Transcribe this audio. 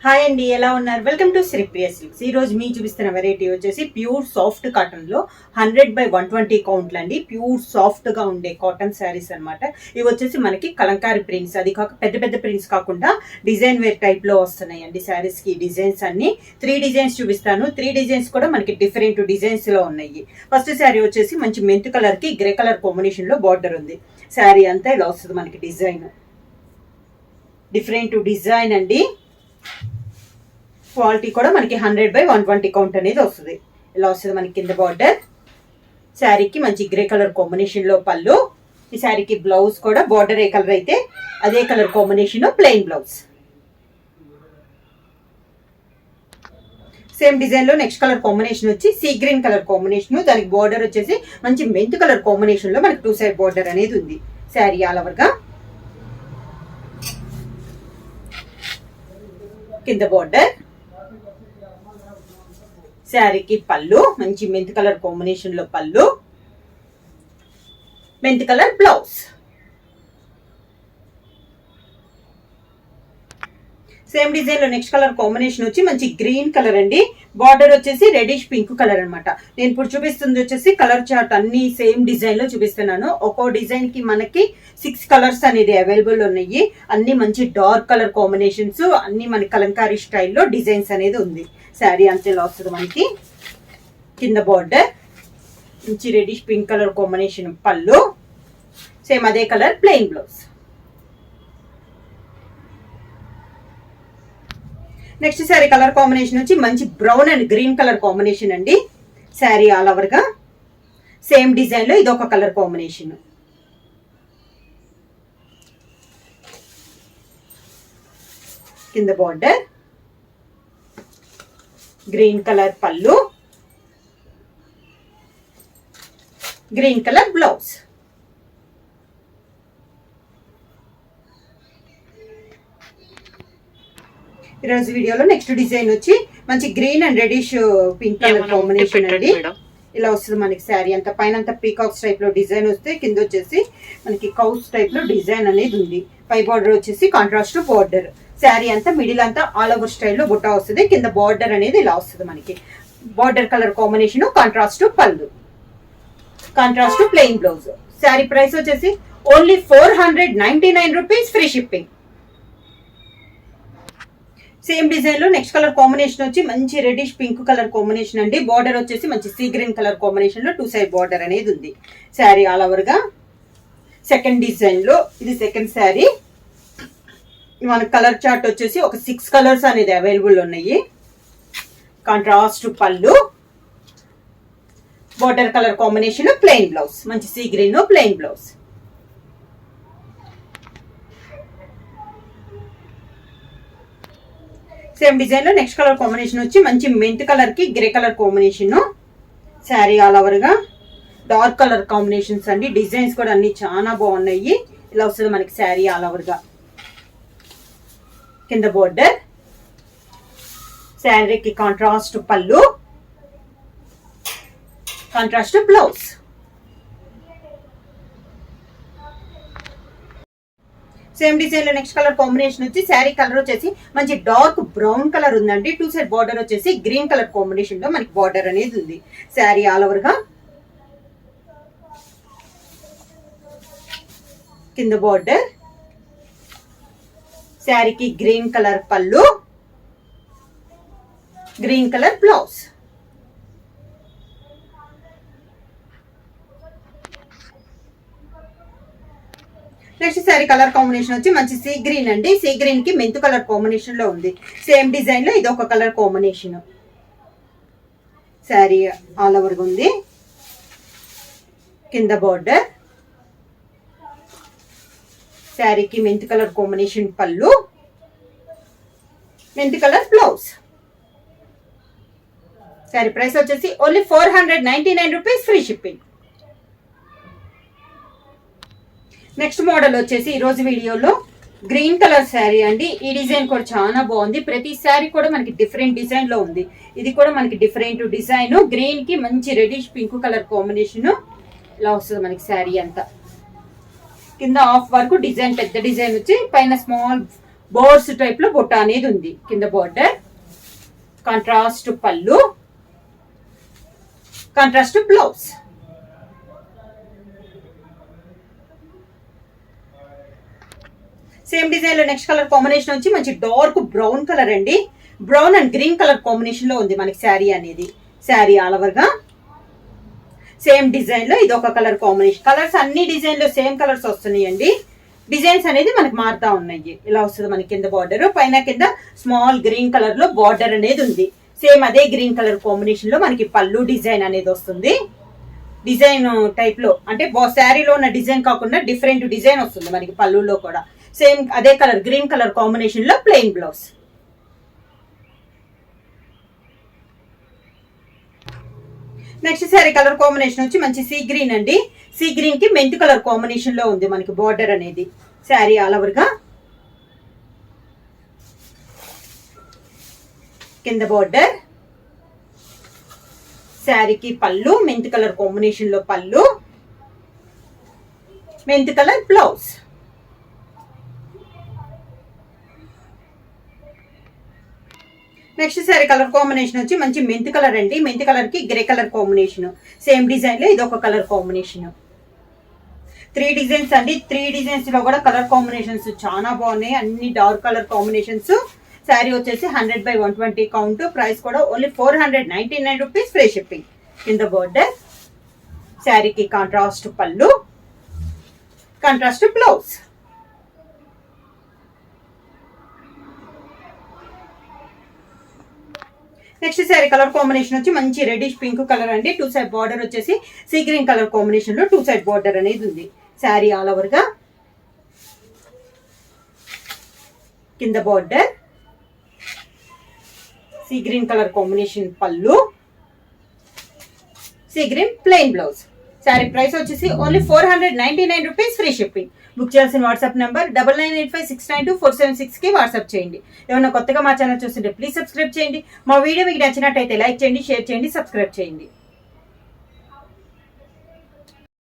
Hi అండి, ఎలా ఉన్నారు? Welcome to Sripriya silks. ఈ రోజు మీకు చూపిస్తున్న వెరైటీ వచ్చేసి ప్యూర్ సాఫ్ట్ కాటన్ లో 100/120 కౌంట్లు అండి. ప్యూర్ సాఫ్ట్ గా ఉండే కాటన్ శారీస్ అనమాట. ఇవి వచ్చేసి మనకి కలంకారీ ప్రింట్స్, అది కాక పెద్ద పెద్ద ప్రింట్స్ కాకుండా డిజైన్ వేర్ టైప్ లో వస్తున్నాయి అండి. శారీస్ కి డిజైన్స్ అన్ని 3 డిజైన్స్ చూపిస్తాను. 3 డిజైన్స్ కూడా మనకి డిఫరెంట్ డిజైన్స్ లో ఉన్నాయి. ఫస్ట్ శారీ వచ్చేసి మంచి మెంతు కలర్ కి గ్రే కలర్ కాంబినేషన్ లో బార్డర్ ఉంది. శారీ అంతా ఇలా వస్తుంది మనకి. డిజైన్ డిఫరెంట్ డిజైన్ అండి. క్వాలిటీ కూడా మనకి 100/120 కౌంట్ అనేది వస్తుంది. ఇలా వస్తుంది మనకి కింద బార్డర్. శారీకి మంచి గ్రే కలర్ కాంబినేషన్ లో పళ్ళు. ఈ శారీకి బ్లౌజ్ కూడా బార్డర్ ఏ కలర్ అయితే అదే colour combination plain blouse. Same design లో నెక్స్ట్ కలర్ కాంబినేషన్ వచ్చి సీ గ్రీన్ కలర్ కాంబినేషన్. దానికి బార్డర్ వచ్చేసి మంచి మెంతు కలర్ కాంబినేషన్ లో మనకి 2 సైడ్ బార్డర్ అనేది ఉంది. శారీ ఆల్ ఓవర్ గా కింద బార్డర్. శారీకి పళ్ళు మంచి మెంతు కలర్ కాంబినేషన్ లో పళ్ళు, మెంతు కలర్ బ్లౌజ్. సేమ్ డిజైన్ లో నెక్స్ట్ కలర్ కాంబినేషన్ వచ్చి మంచి గ్రీన్ కలర్ అండి. బార్డర్ వచ్చేసి రెడిష్ పింక్ కలర్ అనమాట. నేను ఇప్పుడు చూపిస్తుంది వచ్చేసి కలర్ చార్ట్ అన్ని సేమ్ డిజైన్ లో చూపిస్తున్నాను. ఒక్కో డిజైన్ కి మనకి 6 కలర్స్ అనేది అవైలబుల్ ఉన్నాయి. అన్ని మంచి డార్క్ కలర్ కాంబినేషన్స్, అన్ని మన కలంకారీ స్టైల్లో డిజైన్స్ అనేది ఉంది. శారీ అంతేలా వస్తుంది మనకి. కింద బార్డర్ మంచి రెడిష్ పింక్ కలర్ కాంబినేషన్ పళ్ళు, సేమ్ అదే colour plain blouse. Next sari colour combination వచ్చి మంచి brown and green colour combination అండి. శారీ ఆల్ ఓవర్ గా సేమ్ డిజైన్ లో ఇదొక కలర్ కాంబినేషన్. కింద బార్డర్ గ్రీన్ కలర్ పళ్ళు, గ్రీన్ కలర్ బ్లౌజ్. ఈరోజు వీడియోలో నెక్స్ట్ డిజైన్ వచ్చి మంచి green and reddish pink colour combination అండి. ఇలా వస్తుంది మనకి శారీ అంతా. పైన అంతా పీకాక్స్ టైప్ లో డిజైన్ వస్తే కింద వచ్చేసి మనకి కౌస్ టైప్ లో డిజైన్ అనేది ఉంది. పై బార్డర్ వచ్చేసి కాంట్రాస్ట్ బార్డర్. శారీ అంతా మిడిల్ అంతా ఆల్ ఓవర్ స్టైల్లో బుట్ట వస్తుంది. కింద బార్డర్ అనేది ఇలా వస్తుంది మనకి. Border colour combination contrast pallu, contrast plain blouse. Sari price వచ్చేసి only 499 rupees, free shipping. Same design లో నెక్స్ట్ కలర్ కాంబినేషన్ వచ్చి మంచి రెడిష్ పింక్ కలర్ కాంబినేషన్ అండి. బార్డర్ వచ్చేసి మంచి సీ గ్రీన్ కలర్ కాంబినేషన్ లో 2 సైడ్ బార్డర్ అనేది ఉంది. శారీ ఆల్ ఓవర్ గా సెకండ్ డిజైన్ లో ఇది సెకండ్ శారీ. మన కలర్ చార్ట్ వచ్చేసి ఒక 6 కలర్స్ అనేది అవైలబుల్ ఉన్నాయి. Contrast pallu, border colour combination plain blouse, మంచి sea green plain blouse. Same design లో నెక్స్ట్ కలర్ కాంబినేషన్ వచ్చి మంచి మెంత్ కలర్ కి grey colour combination. Sari all over గా డార్క్ కలర్ కాంబినేషన్స్ అండి. డిజైన్స్ కూడా అన్ని చాలా బాగున్నాయి. ఇలా వస్తుంది మనకి శారీ ఆల్ ఓవర్ గా. కింద బోర్డర్, శారీకి contrast pallu, contrast blouse. Same design లో నెక్స్ట్ కలర్ కాంబినేషన్ వచ్చి శారీ కలర్ వచ్చేసి మంచి డార్క్ బ్రౌన్ కలర్ ఉందండి. 2 సైడ్ బార్డర్ వచ్చేసి గ్రీన్ కలర్ కాంబినేషన్ లో మనకి బార్డర్ అనేది ఉంది. శారీ ఆల్ ఓవర్ గా కింద బార్డర్. శారీకి గ్రీన్ కలర్ పళ్ళు, green colour blouse. Next sari colour combination వచ్చి మంచి సీ గ్రీన్ అండి. సీ గ్రీన్ కి మెంతు కలర్ కాంబినేషన్ లో ఉంది. సేమ్ డిజైన్ లో ఇది ఒక colour combination. Sari all over గా ఉంది. కింద బార్డర్, శారీకి మెంతు కలర్ కాంబినేషన్ పళ్ళు, మెంతు కలర్ బ్లౌజ్. శారీ ప్రైస్ వచ్చేసి only 499 rupees, free shipping. Next model వచ్చేసి ఈ రోజు వీడియోలో గ్రీన్ కలర్ శారీ అండి. ఈ డిజైన్ కూడా చాలా బాగుంది. ప్రతి శారీ కూడా మనకి డిఫరెంట్ డిజైన్ లో ఉంది. ఇది కూడా మనకి డిఫరెంట్ డిజైన్. గ్రీన్ కి మంచి రెడిష్ పింక్ కలర్ కాంబినేషన్. ఇలా వస్తుంది మనకి శారీ అంతా. కింద హాఫ్ వరకు డిజైన్, పెద్ద డిజైన్ వచ్చి పైన స్మాల్ బోర్స్ టైప్ లో బుట్ట అనేది ఉంది. కింద border, contrast pallu, contrast blouse. Same design లో నెక్స్ట్ కలర్ కాంబినేషన్ వచ్చి మంచి డార్క్ బ్రౌన్ కలర్ అండి. Brown and green colour combination లో ఉంది మనకి శారీ అనేది. శారీ ఆల్ ఓవర్ గా సేమ్ డిజైన్ లో ఇది ఒక కలర్ కాంబినేషన్. కలర్స్ అన్ని డిజైన్ లో సేమ్ కలర్స్ వస్తున్నాయండి. డిజైన్స్ అనేది మనకి మారుతా ఉన్నాయి. ఇలా వస్తుంది మనకి కింద బార్డర్, పైన కింద స్మాల్ గ్రీన్ కలర్ లో బార్డర్ అనేది ఉంది. సేమ్ అదే గ్రీన్ కలర్ కాంబినేషన్ లో మనకి పళ్ళు డిజైన్ అనేది వస్తుంది. డిజైన్ టైప్ లో అంటే శారీలో ఉన్న డిజైన్ కాకుండా డిఫరెంట్ డిజైన్ వస్తుంది మనకి పళ్ళులో కూడా. సేమ్ అదే కలర్ గ్రీన్ కలర్ కాంబినేషన్ లో plain blouse. Next sari colour combination వచ్చి మంచి సీ గ్రీన్ అండి. సీ గ్రీన్ కి మెంత్ కలర్ కాంబినేషన్ లో ఉంది మనకి బార్డర్ అనేది. శారీ ఆల్ ఓవర్ గా కింద బార్డర్, శారీకి పళ్ళు మెంత్ కలర్ కాంబినేషన్ లో పళ్ళు, mint colour blouse. Next sari colour combination వచ్చి మంచి మెంత్ కలర్ అండి. మెంత్ కలర్ కి grey colour combination. Same design లో ఇది ఒక కలర్ కాంబినేషన్. 3 డిజైన్స్ అండి. 3 డిజైన్స్ లో కూడా కలర్ కాంబినేషన్స్ చాలా బాగున్నాయి. అన్ని డార్క్ కలర్ కాంబినేషన్స్. శారీ వచ్చేసి 100/120 కౌంట్. ప్రైస్ కూడా ఓన్లీ 499 రూపీస్, ఫ్రీ షిప్పింగ్. కింద బోర్డర్, శారీకి contrast pallu, contrast blouse. Next sari colour combination వచ్చి మంచి రెడిష్ పింక్ కలర్ అండి. 2 సైడ్ బార్డర్ వచ్చేసి సీ గ్రీన్ కలర్ కాంబినేషన్ లో 2 సైడ్ బార్డర్ అనేది ఉంది. శారీ ఆల్ ఓవర్ గా కింద border, sea green colour combination pallu, sea green plain blouse. Sari price వచ్చేసి only 499 rupees, free shipping. Book చేయాల్సిన వాట్సాప్ నెంబర్ 9985692476 కి వాట్సాప్ చేయండి. ఏమన్నా కొత్తగా మా ఛానల్ చూస్తుంటే ప్లీజ్ సబ్స్క్రైబ్ చేయండి. మా వీడియో మీకు నచ్చినట్టయితే లైక్ చేయండి, షేర్ చేయండి, సబ్స్క్రైబ్ చేయండి.